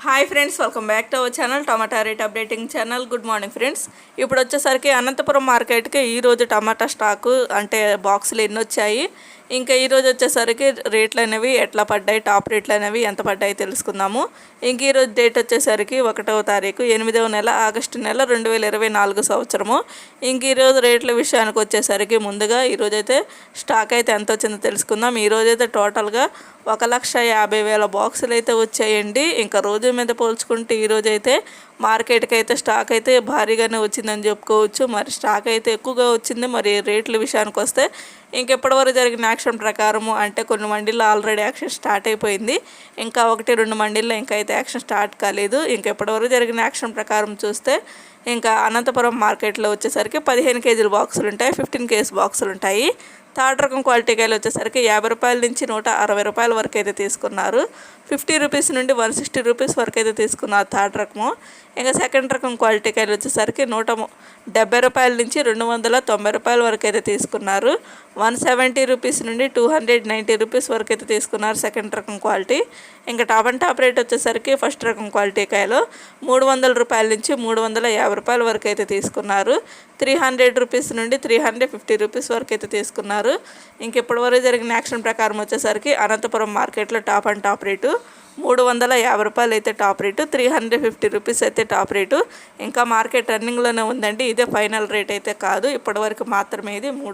Hi friends, welcome back to our channel tomato rate updating channel. Good morning friends. ఇప్పుడు వచ్చేసరికి అనంతపురం మార్కెట్కి ఈరోజు టమాటా stock అంటే బాక్సులు ఎన్ని వచ్చాయి, ఇంకా ఈరోజు వచ్చేసరికి రేట్లు అనేవి ఎట్లా పడ్డాయి, టాప్ రేట్లు అనేవి ఎంత పడ్డాయి తెలుసుకుందాము. ఇంక ఈరోజు డేట్ వచ్చేసరికి 1వ తారీఖు 8వ నెల ఆగస్టు నెల 2024 సంవత్సరము. ఇంక ఈరోజు రేట్ల విషయానికి వచ్చేసరికి ముందుగా ఈరోజైతే స్టాక్ అయితే ఎంత వచ్చిందో తెలుసుకుందాం. ఈరోజైతే టోటల్గా 1,50,000 బాక్సులు అయితే వచ్చాయండి. ఇంకా రోజు మీద పోల్చుకుంటే ఈరోజైతే మార్కెట్కి అయితే స్టాక్ అయితే భారీగానే వచ్చిందని చెప్పుకోవచ్చు. మరి స్టాక్ అయితే ఎక్కువగా వచ్చింది. మరి రేట్ల విషయానికి వస్తే ఇంకెప్పటివరకు జరిగిన యాక్షన్ ప్రకారము అంటే కొన్ని మండీల్లో ఆల్రెడీ యాక్షన్ స్టార్ట్ అయిపోయింది, ఇంకా 1-2 మండీల్లో ఇంకా అయితే యాక్షన్ స్టార్ట్ కాలేదు. ఇంకెప్పటివరకు జరిగిన యాక్షన్ ప్రకారం చూస్తే ఇంకా అనంతపురం మార్కెట్లో వచ్చేసరికి 15 కేజీల బాక్సులు ఉంటాయి, 15 కేజీ బాక్సులు ఉంటాయి. థర్డ్ రకం క్వాలిటీ కాయలు వచ్చేసరికి 50 రూపాయల నుంచి 160 రూపాయల వరకు అయితే తీసుకున్నారు. 50 రూపీస్ నుండి 160 రూపీస్ వరకు అయితే తీసుకున్నారు థర్డ్ రకము. ఇంకా సెకండ్ రకం క్వాలిటీ కాయలు వచ్చేసరికి 170 రూపాయల నుంచి 290 రూపాయల వరకు అయితే తీసుకున్నారు. 170 రూపీస్ నుండి 290 రూపీస్ వరకు అయితే తీసుకున్నారు సెకండ్ రకం క్వాలిటీ. ఇంకా టాప్ అండ్ టాప్ రేట్ వచ్చేసరికి ఫస్ట్ రకం క్వాలిటీ కాయలు 300 రూపాయల నుంచి 350 రూపాయల వరకు అయితే తీసుకున్నారు. 300 రూపీస్ నుండి 350 రూపీస్ వరకు అయితే తీసుకున్నారు. ఇంకెప్పటివరకు జరిగిన యాక్షన్ ప్రకారం వచ్చేసరికి అనంతపురం మార్కెట్లో టాప్ అండ్ టాప్ రేటు 350 రూపాయలు అయితే టాప్ రేటు, 350 రూపీస్ అయితే టాప్ రేటు. ఇంకా మార్కెట్ రన్నింగ్లోనే ఉందండి. ఇదే ఫైనల్ రేట్ అయితే కాదు, ఇప్పటివరకు మాత్రమే ఇది